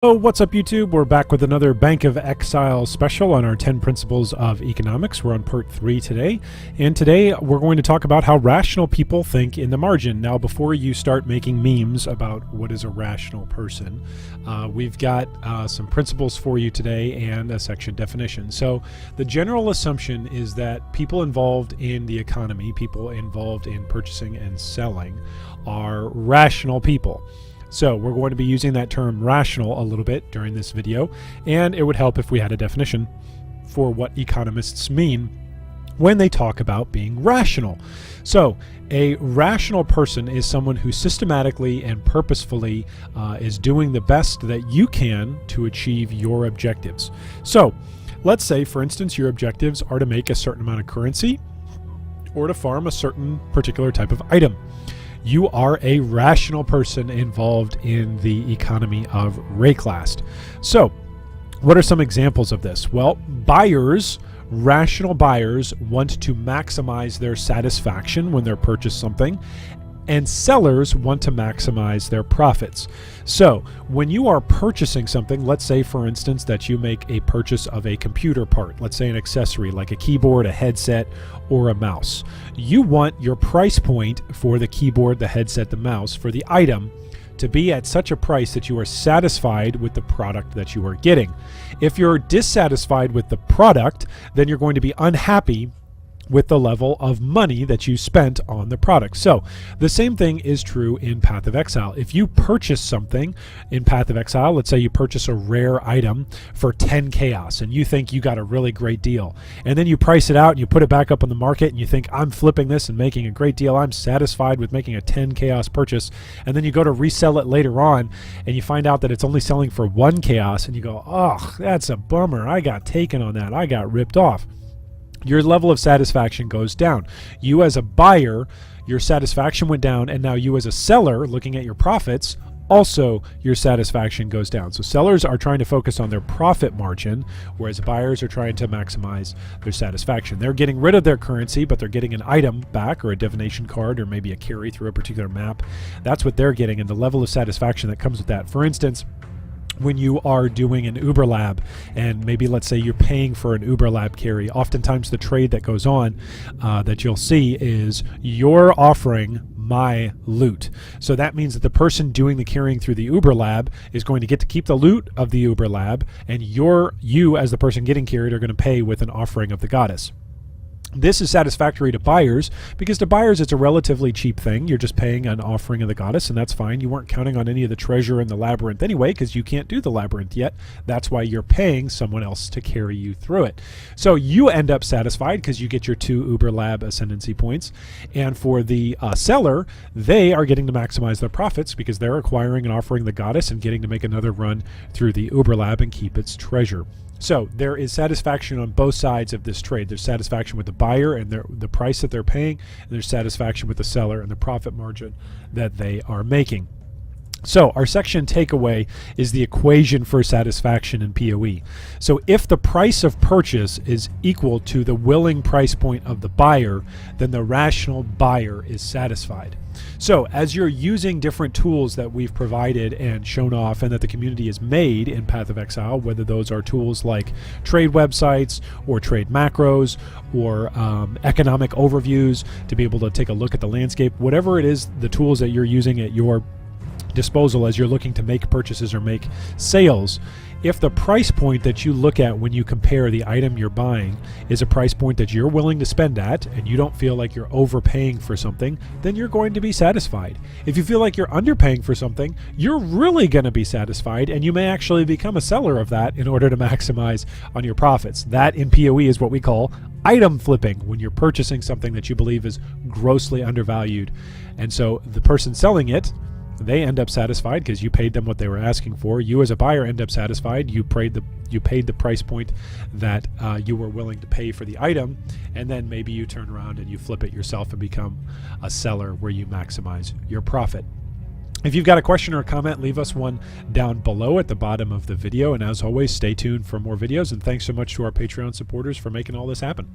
Oh, what's up YouTube? We're back with another Bank of Exile special on our 10 Principles of Economics. We're on part 3 today, and today we're going to talk about how rational people think in the margin. Now, before you start making memes about what is a rational person, we've got some principles for you today and a section definition. So the general assumption is that people involved in the economy, people involved in purchasing and selling, are rational people. So we're going to be using that term rational a little bit during this video, and it would help if we had a definition for what economists mean when they talk about being rational. So a rational person is someone who systematically and purposefully is doing the best that you can to achieve your objectives. So let's say, for instance, your objectives are to make a certain amount of currency or to farm a certain particular type of item. You are a rational person involved in the economy of Rayclast. So, what are some examples of this? Well, rational buyers want to maximize their satisfaction when they purchase something, and sellers want to maximize their profits. So when you are purchasing something, let's say for instance that you make a purchase of a computer part, let's say an accessory like a keyboard, a headset, or a mouse. You want your price point for the keyboard, the headset, the mouse, for the item to be at such a price that you are satisfied with the product that you are getting. If you're dissatisfied with the product, then you're going to be unhappy with the level of money that you spent on the product. So the same thing is true in Path of Exile. If you purchase something in Path of Exile, let's say you purchase a rare item for 10 chaos and you think you got a really great deal, and then you price it out and you put it back up on the market and you think, I'm flipping this and making a great deal, I'm satisfied with making a 10 chaos purchase, and then you go to resell it later on and you find out that it's only selling for 1 chaos and you go, oh, that's a bummer, I got taken on that, I got ripped off. Your level of satisfaction goes down. You as a buyer, your satisfaction went down, and now you as a seller, looking at your profits, also your satisfaction goes down. So sellers are trying to focus on their profit margin, whereas buyers are trying to maximize their satisfaction. They're getting rid of their currency, but they're getting an item back, or a divination card, or maybe a carry through a particular map. That's what they're getting, and the level of satisfaction that comes with that. For instance, when you are doing an Uber Lab, and maybe let's say you're paying for an Uber Lab carry, oftentimes the trade that goes on that you'll see is you're offering my loot. So that means that the person doing the carrying through the Uber Lab is going to get to keep the loot of the Uber Lab, and you as the person getting carried are going to pay with an offering of the goddess. This is satisfactory to buyers because to buyers it's a relatively cheap thing. You're just paying an offering of the goddess, and that's fine. You weren't counting on any of the treasure in the labyrinth anyway because you can't do the labyrinth yet. That's why you're paying someone else to carry you through it. So you end up satisfied because you get your 2 Uber Lab ascendancy points. And for the seller, they are getting to maximize their profits because they're acquiring and offering the goddess and getting to make another run through the Uber Lab and keep its treasure. So there is satisfaction on both sides of this trade. There's satisfaction with the buyer and the price that they're paying, and there's satisfaction with the seller and the profit margin that they are making. So our section takeaway is the equation for satisfaction in PoE. So if the price of purchase is equal to the willing price point of the buyer, then the rational buyer is satisfied. So as you're using different tools that we've provided and shown off and that the community has made in Path of Exile, whether those are tools like trade websites or trade macros or economic overviews to be able to take a look at the landscape, whatever it is, the tools that you're using at your disposal as you're looking to make purchases or make sales, if the price point that you look at when you compare the item you're buying is a price point that you're willing to spend at and you don't feel like you're overpaying for something, then you're going to be satisfied. If you feel like you're underpaying for something, you're really going to be satisfied, and you may actually become a seller of that in order to maximize on your profits. That in PoE is what we call item flipping, when you're purchasing something that you believe is grossly undervalued. And so the person selling it, they end up satisfied because you paid them what they were asking for. You as a buyer end up satisfied. You paid the price point that you were willing to pay for the item, and then maybe you turn around and you flip it yourself and become a seller where you maximize your profit. If you've got a question or a comment, leave us one down below at the bottom of the video. And as always, stay tuned for more videos. And thanks so much to our Patreon supporters for making all this happen.